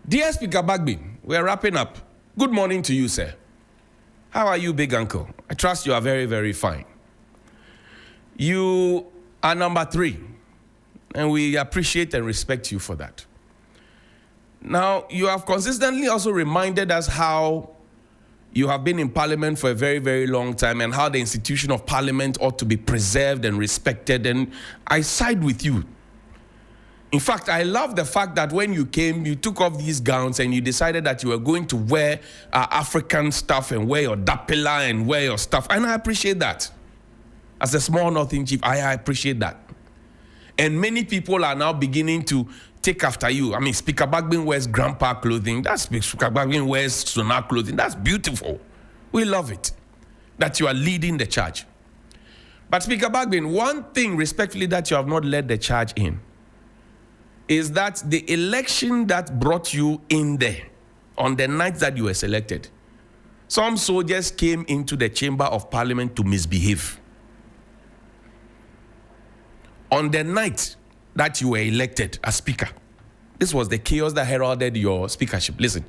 Dear Speaker Bagbin, we're wrapping up. Good morning to you, sir. How are you, big uncle? I trust you are very, very fine. You are number 3, and we appreciate and respect you for that. Now, you have consistently also reminded us how you have been in Parliament for a very, very long time and how the institution of Parliament ought to be preserved and respected, and I side with you. In fact, I love the fact that when you came, you took off these gowns and you decided that you were going to wear African stuff and wear your dapila and wear your stuff, and I appreciate that. As a small Northern chief, I appreciate that. And many people are now beginning to take after you. I mean, Speaker Bagbin wears grandpa clothing. Speaker Bagbin wears Sona clothing. That's beautiful. We love it that you are leading the charge. But Speaker Bagbin, one thing respectfully that you have not led the charge in is that the election that brought you in there on the night that you were selected, some soldiers came into the chamber of Parliament to misbehave. On the night that you were elected as Speaker, this was the chaos that heralded your speakership. Listen.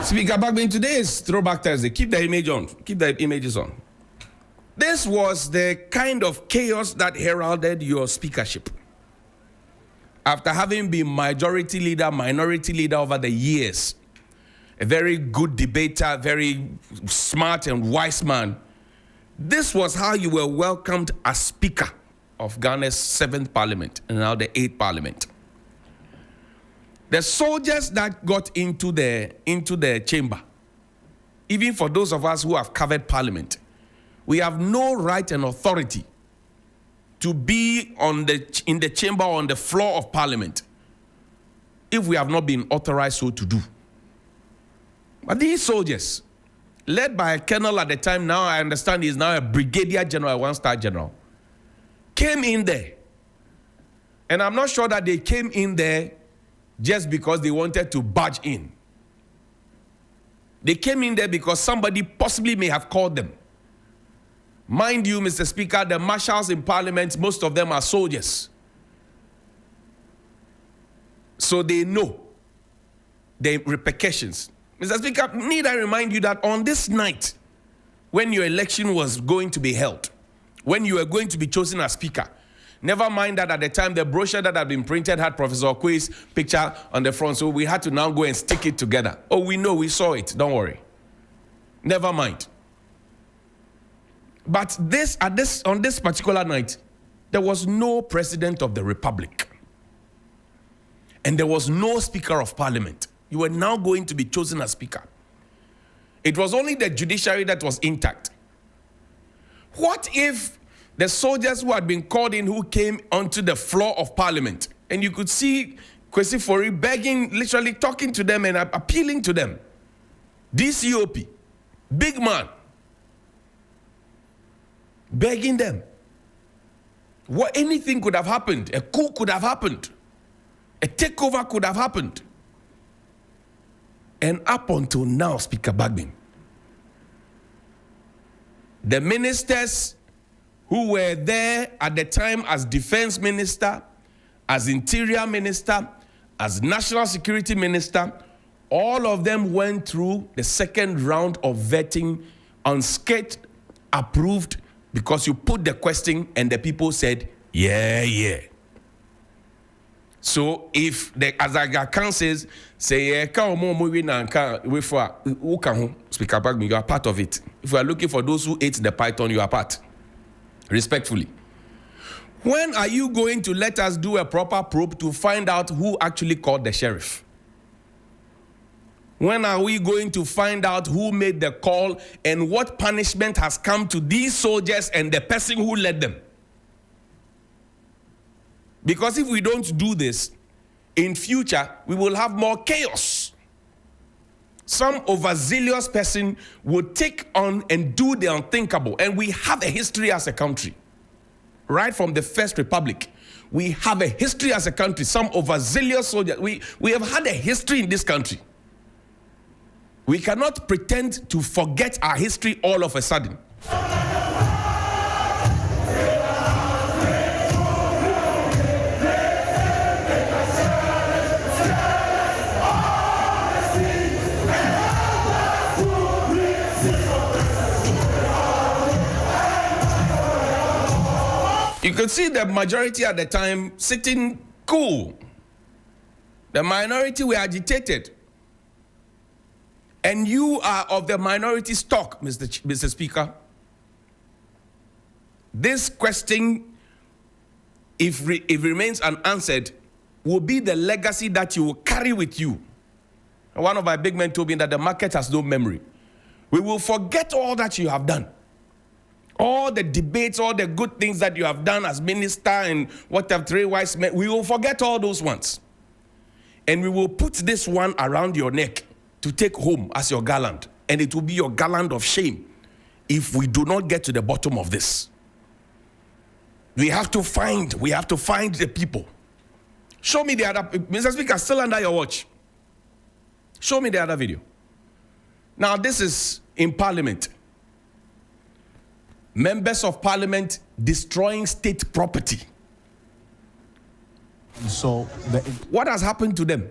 Speaker Bagbin, today is Throwback Thursday. Keep the image on. Keep the images on. This was the kind of chaos that heralded your speakership. After having been majority leader, minority leader over the years, a very good debater, very smart and wise man, this was how you were welcomed as Speaker of Ghana's 7th Parliament and now the 8th Parliament. The soldiers that got into the chamber, even for those of us who have covered Parliament, we have no right and authority to be in the chamber or on the floor of Parliament if we have not been authorized so to do. But these soldiers, led by a colonel at the time, now I understand he is now a brigadier general, a 1-star general, came in there. And I'm not sure that they came in there just because they wanted to barge in. They came in there because somebody possibly may have called them. Mind you, Mr. Speaker, the marshals in Parliament, most of them are soldiers. So they know the repercussions. Mr. Speaker, need I remind you that on this night, when your election was going to be held, when you were going to be chosen as Speaker, never mind that at the time the brochure that had been printed had Professor Okoye's picture on the front, so we had to now go and stick it together. Oh, we know, we saw it, don't worry. Never mind. But on this particular night, there was no President of the Republic. And there was no Speaker of Parliament. You were now going to be chosen as Speaker. It was only the judiciary that was intact. What if the soldiers who had been called in, who came onto the floor of Parliament, and you could see Kwesi Fori begging, literally talking to them and appealing to them. DCOP, big man, begging them. Anything could have happened. A coup could have happened. A takeover could have happened. And up until now, Speaker Bagbin, the ministers who were there at the time as defense minister, as interior minister, as national security minister, all of them went through the second round of vetting, unscathed, approved, because you put the question and the people said, yeah. So if the Azaga says, say, Speaker Bagbin, you are part of it. If we are looking for those who ate the python, you are part. Respectfully. When are you going to let us do a proper probe to find out who actually called the sheriff? When are we going to find out who made the call and what punishment has come to these soldiers and the person who led them? Because if we don't do this, in future, we will have more chaos. Some overzealous person will take on and do the unthinkable. And we have a history as a country. Right from the First Republic, we have a history as a country. Some overzealous soldiers. We have had a history in this country. We cannot pretend to forget our history all of a sudden. You could see the majority at the time sitting cool. The minority were agitated. And you are of the minority stock, Mr. Speaker. This question, if remains unanswered, will be the legacy that you will carry with you. And one of my big men told me that the market has no memory. We will forget all that you have done. All the debates, all the good things that you have done as minister and what have three wise men, we will forget all those ones. And we will put this one around your neck to take home as your garland. And it will be your garland of shame if we do not get to the bottom of this. We have to find the people. Show me the other, Mr. Speaker, still under your watch. Show me the other video. Now, this is in Parliament. Members of Parliament destroying state property. So, what has happened to them?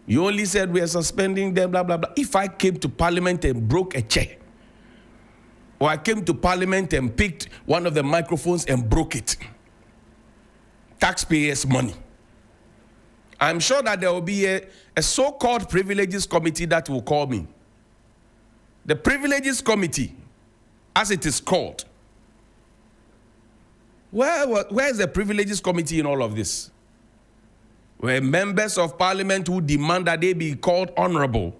You only said we are suspending them, blah, blah, blah. If I came to Parliament and broke a chair, or I came to Parliament and picked one of the microphones and broke it, taxpayers' money, I'm sure that there will be a so-called privileges committee that will call me. The privileges committee, as it is called. Where is the privileges committee in all of this? Where members of Parliament who demand that they be called honorable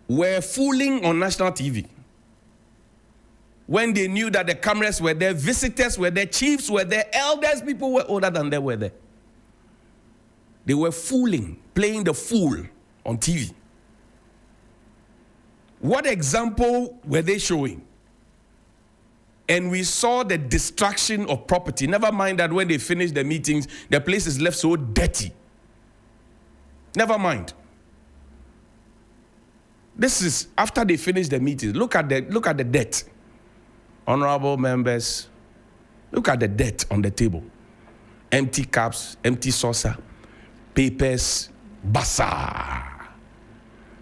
were fooling on national TV. When they knew that the cameras were there, visitors were there, chiefs were there, elders, people were older than they were there. They were fooling, playing the fool on TV. What example were they showing? And we saw the destruction of property. Never mind that when they finished the meetings, the place is left so dirty. Never mind. This is after they finished the meetings. Look at the debt. Honorable members, look at the debt on the table. Empty cups, empty saucer, papers, bazaar.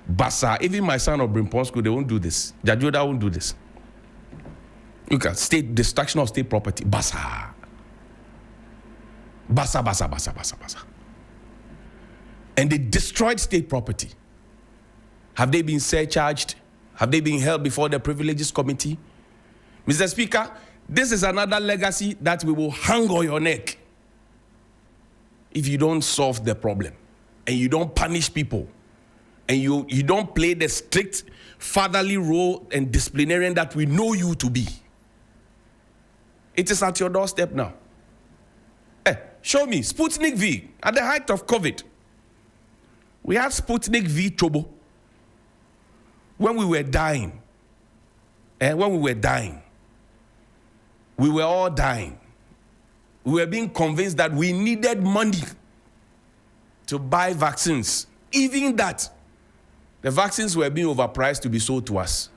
Bazaar. Even my son of Brimpon School, they won't do this. Jajoda won't do this. Look at destruction of state property. Bazaar. Bazaar, bazaar, bazaar, bazaar, bazaar. And they destroyed state property. Have they been surcharged? Have they been held before the privileges committee? Mr. Speaker, this is another legacy that we will hang on your neck if you don't solve the problem and you don't punish people and you don't play the strict fatherly role and disciplinarian that we know you to be. It is at your doorstep now. Show me Sputnik V at the height of COVID. We had Sputnik V trouble when we were dying. We were all dying. We were being convinced that we needed money to buy vaccines. Even that, the vaccines were being overpriced to be sold to us.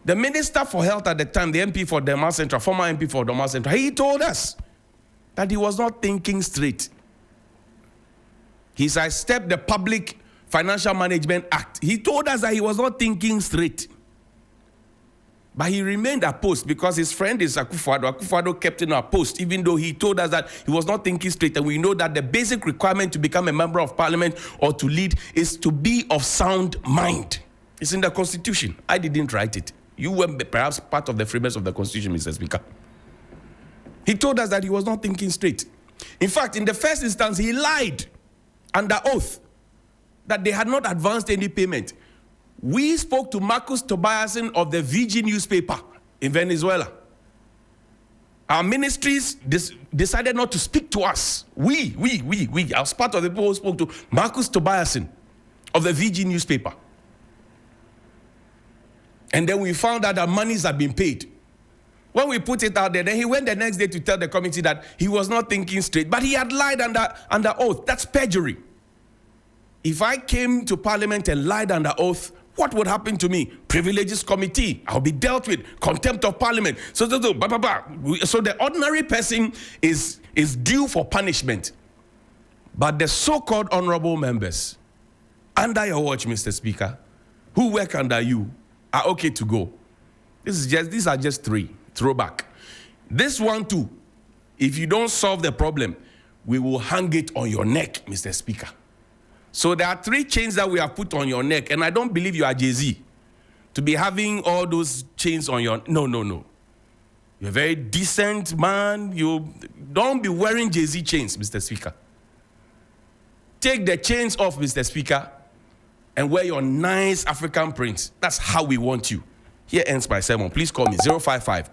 The Minister for Health at the time, the MP for Delmar Central, former MP for Delmar Central, he told us that he was not thinking straight. He sidestepped the Public Financial Management Act. He told us that he was not thinking straight. But he remained at post because his friend is Akufo-Addo. Akufo-Addo kept him at post, even though he told us that he was not thinking straight. And we know that the basic requirement to become a member of Parliament or to lead is to be of sound mind. It's in the Constitution. I didn't write it. You were perhaps part of the framers of the Constitution, Mr. Speaker. He told us that he was not thinking straight. In fact, in the first instance, he lied under oath that they had not advanced any payment. We spoke to Marcus Tobiasen of the VG newspaper in Venezuela. Our ministries decided not to speak to us. We, as part of the people who spoke to Marcus Tobiasen of the VG newspaper. And then we found out that monies had been paid. When we put it out there, then he went the next day to tell the committee that he was not thinking straight, but he had lied under oath. That's perjury. If I came to Parliament and lied under oath, what would happen to me? Privileges committee. I'll be dealt with. Contempt of Parliament. So the ordinary person is due for punishment. But the so-called honorable members, under your watch, Mr. Speaker, who work under you, are okay to go. These are just three. Throwback. This one too, if you don't solve the problem, we will hang it on your neck, Mr. Speaker. So there are 3 chains that we have put on your neck, and I don't believe you are Jay-Z to be having all those chains on your... No. You're a very decent man. You don't be wearing Jay-Z chains, Mr. Speaker. Take the chains off, Mr. Speaker, and wear your nice African prints. That's how we want you. Here ends my sermon. Please call me 055